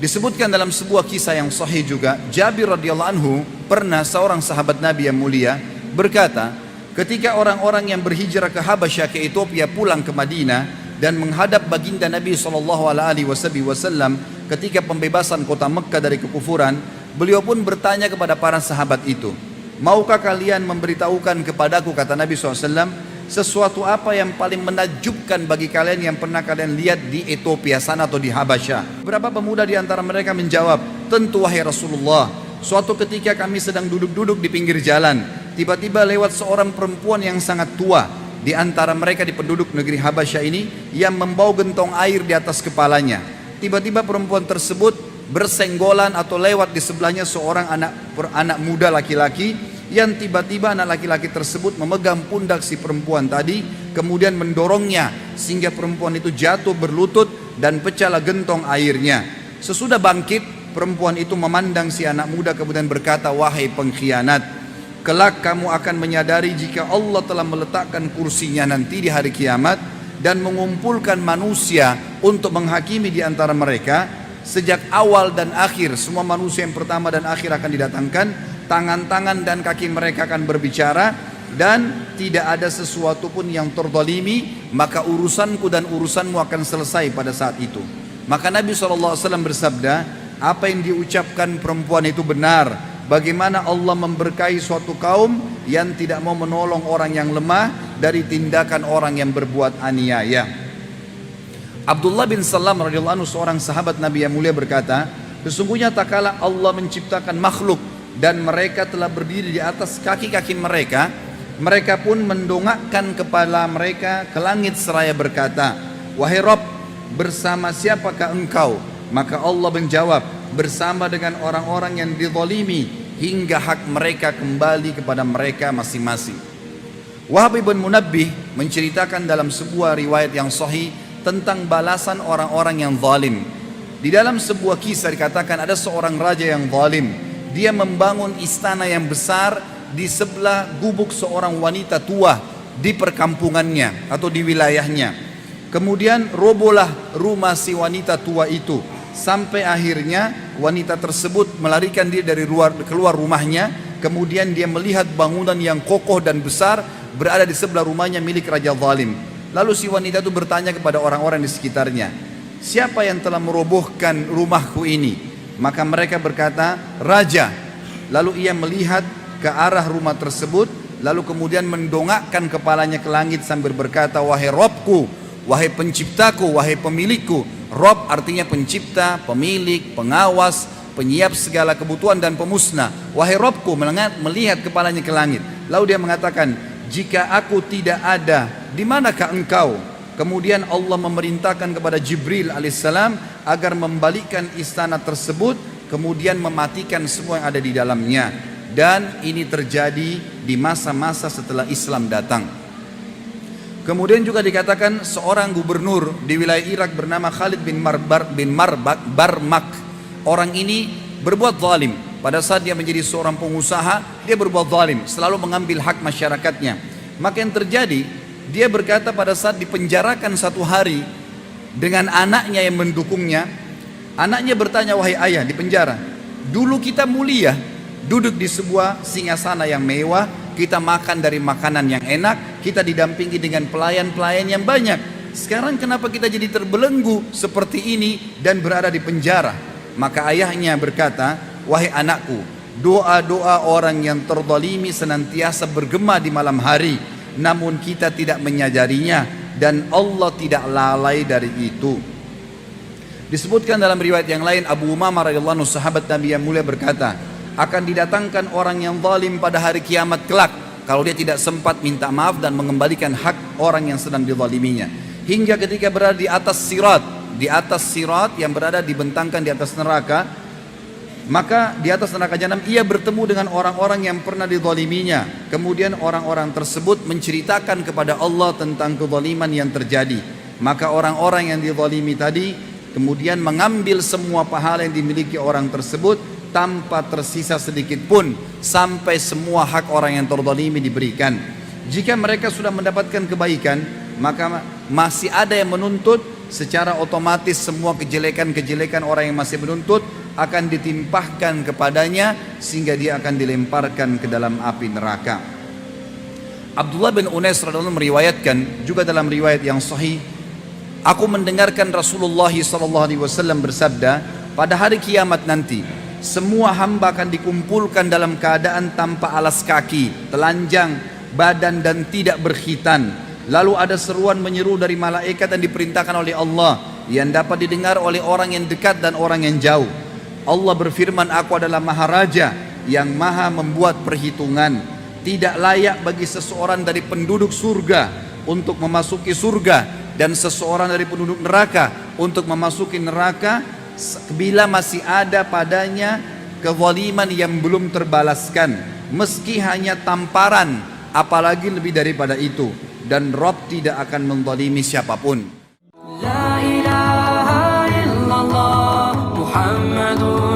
Disebutkan dalam sebuah kisah yang sahih juga, Jabir radhiyallahu anhu pernah seorang sahabat Nabi yang mulia berkata, ketika orang-orang yang berhijrah ke Habasyah ke Ethiopia pulang ke Madinah dan menghadap baginda Nabi SAW ketika pembebasan kota Mekkah dari kekufuran, beliau pun bertanya kepada para sahabat itu, maukah kalian memberitahukan kepadaku, kata Nabi SAW, sesuatu apa yang paling menakjubkan bagi kalian yang pernah kalian lihat di Ethiopia sana atau di Habasyah? Beberapa pemuda di antara mereka menjawab, tentu wahai Rasulullah, suatu ketika kami sedang duduk-duduk di pinggir jalan, tiba-tiba lewat seorang perempuan yang sangat tua di antara mereka di penduduk negeri Habasyah ini yang membawa gentong air di atas kepalanya. Tiba-tiba perempuan tersebut bersenggolan atau lewat di sebelahnya seorang anak muda laki-laki, yang tiba-tiba anak laki-laki tersebut memegang pundak si perempuan tadi, kemudian mendorongnya sehingga perempuan itu jatuh berlutut dan pecahlah gentong airnya. Sesudah bangkit, perempuan itu memandang si anak muda kemudian berkata, wahai pengkhianat, kelak kamu akan menyadari jika Allah telah meletakkan kursinya nanti di hari kiamat dan mengumpulkan manusia untuk menghakimi di antara mereka. Sejak awal dan akhir, semua manusia yang pertama dan akhir akan didatangkan, tangan-tangan dan kaki mereka akan berbicara, dan tidak ada sesuatu pun yang terzalimi, maka urusanku dan urusanmu akan selesai pada saat itu. Maka Nabi SAW bersabda, apa yang diucapkan perempuan itu benar. Bagaimana Allah memberkahi suatu kaum yang tidak mau menolong orang yang lemah dari tindakan orang yang berbuat aniaya. Abdullah bin Salam radhiyallahu anhu, seorang sahabat Nabi yang mulia, berkata, sesungguhnya tak kala Allah menciptakan makhluk dan mereka telah berdiri di atas kaki-kaki mereka, mereka pun mendongakkan kepala mereka ke langit seraya berkata, wahai Rabb, bersama siapakah engkau? Maka Allah menjawab, bersama dengan orang-orang yang dizalimi hingga hak mereka kembali kepada mereka masing-masing. Wahab bin Munabbih menceritakan dalam sebuah riwayat yang sahih tentang balasan orang-orang yang zalim. Di dalam sebuah kisah dikatakan ada seorang raja yang zalim. Dia membangun istana yang besar di sebelah gubuk seorang wanita tua di perkampungannya atau di wilayahnya. Kemudian robohlah rumah si wanita tua itu, sampai akhirnya wanita tersebut melarikan diri dari keluar rumahnya. Kemudian dia melihat bangunan yang kokoh dan besar berada di sebelah rumahnya milik raja zalim. Lalu si wanita itu bertanya kepada orang-orang di sekitarnya, siapa yang telah merobohkan rumahku ini? Maka mereka berkata, raja. Lalu ia melihat ke arah rumah tersebut, lalu kemudian mendongakkan kepalanya ke langit sambil berkata, wahai Robku, wahai penciptaku, wahai pemilikku. Rob artinya pencipta, pemilik, pengawas, penyiap segala kebutuhan dan pemusnah. Wahai Robku, melihat kepalanya ke langit. Lalu dia mengatakan, jika aku tidak ada, di manakah engkau? Kemudian Allah memerintahkan kepada Jibril alaihissalam agar membalikkan istana tersebut, kemudian mematikan semua yang ada di dalamnya. Dan ini terjadi di masa-masa setelah Islam datang. Kemudian juga dikatakan seorang gubernur di wilayah Irak bernama Khalid bin Barmak. Orang ini berbuat zalim. Pada saat dia menjadi seorang pengusaha, dia berbuat zalim, selalu mengambil hak masyarakatnya. Maka yang terjadi, dia berkata pada saat dipenjarakan satu hari dengan anaknya yang mendukungnya, anaknya bertanya, wahai ayah di penjara, dulu kita mulia, duduk di sebuah singgasana yang mewah, kita makan dari makanan yang enak, kita didampingi dengan pelayan-pelayan yang banyak. Sekarang kenapa kita jadi terbelenggu seperti ini dan berada di penjara? Maka ayahnya berkata, wahai anakku, doa-doa orang yang terzalimi senantiasa bergema di malam hari, namun kita tidak menyadarinya dan Allah tidak lalai dari itu. Disebutkan dalam riwayat yang lain, Abu Umamah radhiyallahu anhu, sahabat Nabi yang mulia, berkata, akan didatangkan orang yang zalim pada hari kiamat kelak kalau dia tidak sempat minta maaf dan mengembalikan hak orang yang sedang dizaliminya. Hingga ketika berada di atas sirat yang berada dibentangkan di atas neraka, maka di atas neraka jahanam ia bertemu dengan orang-orang yang pernah dizaliminya. Kemudian orang-orang tersebut menceritakan kepada Allah tentang kezaliman yang terjadi. Maka orang-orang yang dizalimi tadi kemudian mengambil semua pahala yang dimiliki orang tersebut tanpa tersisa sedikit pun, sampai semua hak orang yang terzalimi diberikan. Jika mereka sudah mendapatkan kebaikan, maka masih ada yang menuntut secara otomatis semua kejelekan-kejelekan orang yang masih menuntut akan ditimpahkan kepadanya sehingga dia akan dilemparkan ke dalam api neraka. Abdullah bin Unais radhiyallahu anhu meriwayatkan juga dalam riwayat yang sahih, aku mendengarkan Rasulullah SAW bersabda, pada hari kiamat nanti semua hamba akan dikumpulkan dalam keadaan tanpa alas kaki, telanjang badan dan tidak berkhitan. Lalu ada seruan menyeru dari malaikat yang diperintahkan oleh Allah yang dapat didengar oleh orang yang dekat dan orang yang jauh. Allah berfirman, aku adalah Maharaja yang maha membuat perhitungan. Tidak layak bagi seseorang dari penduduk surga untuk memasuki surga dan seseorang dari penduduk neraka untuk memasuki neraka bila masih ada padanya kezaliman yang belum terbalaskan, meski hanya tamparan, apalagi lebih daripada itu. Dan Rabb tidak akan menzalimi siapapun. La ilaha illallah Muhammadur